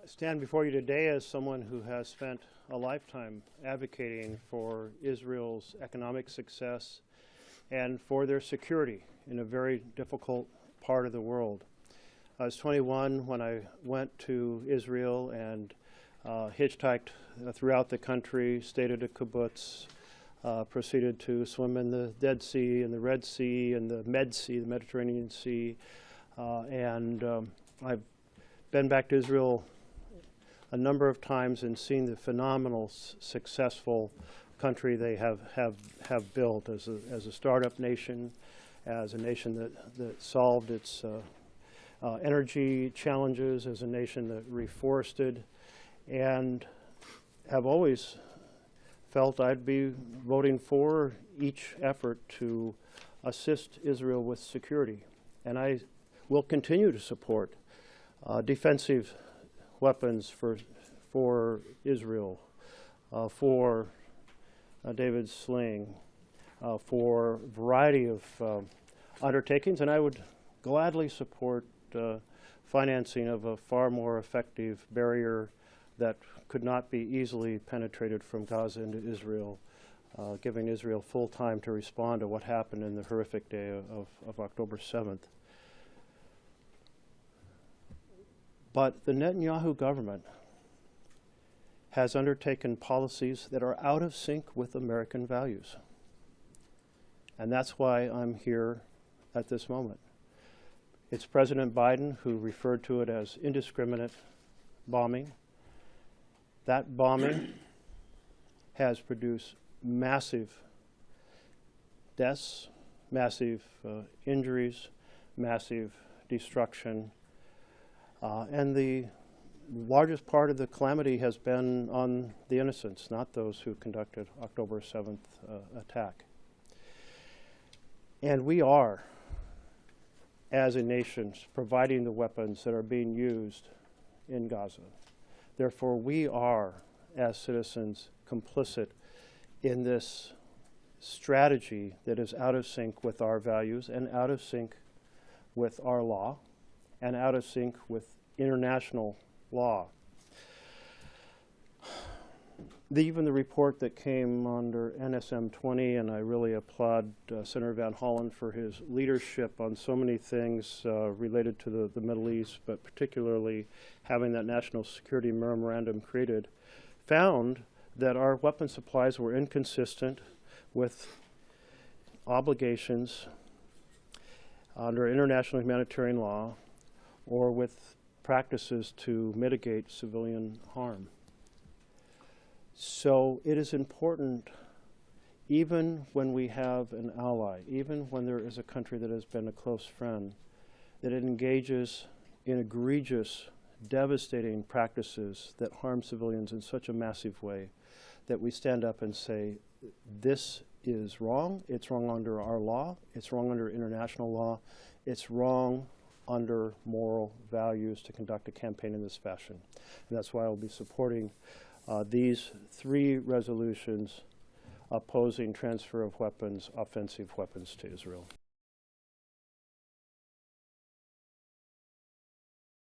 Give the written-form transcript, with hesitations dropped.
stand before you today as someone who has spent a lifetime advocating for Israel's economic success and for their security in a very difficult part of the world. I was 21 when I went to Israel and hitchhiked throughout the country, stayed at a kibbutz, proceeded to swim in the Dead Sea and the Red Sea and the Med Sea, the Mediterranean Sea, and I've been back to Israel a number of times and seen the phenomenal, successful country they have built as a startup nation, as a nation that solved its energy challenges, as a nation that reforested, and have always felt I'd be voting for each effort to assist Israel with security. And I will continue to support defensive weapons for Israel, for David's sling, for a variety of undertakings, and I would gladly support financing of a far more effective barrier that could not be easily penetrated from Gaza into Israel, giving Israel full time to respond to what happened in the horrific day of October 7th. But the Netanyahu government has undertaken policies that are out of sync with American values. And that's why I'm here at this moment. It's President Biden who referred to it as indiscriminate bombing. That bombing has produced massive deaths, massive injuries, massive destruction, and the largest part of the calamity has been on the innocents, not those who conducted October 7th attack. And we are, as a nation, providing the weapons that are being used in Gaza. Therefore, we are, as citizens, complicit in this strategy that is out of sync with our values and out of sync with our law and out of sync with international law. Even the report that came under NSM 20, and I really applaud Senator Van Hollen for his leadership on so many things related to the Middle East, but particularly having that national security memorandum created, found that our weapon supplies were inconsistent with obligations under international humanitarian law or with practices to mitigate civilian harm. So it is important, even when we have an ally, even when there is a country that has been a close friend, that it engages in egregious, devastating practices that harm civilians in such a massive way, that we stand up and say, this is wrong, it's wrong under our law, it's wrong under international law, it's wrong under moral values to conduct a campaign in this fashion. And that's why I'll be supporting these 3 resolutions opposing transfer of weapons, offensive weapons to Israel.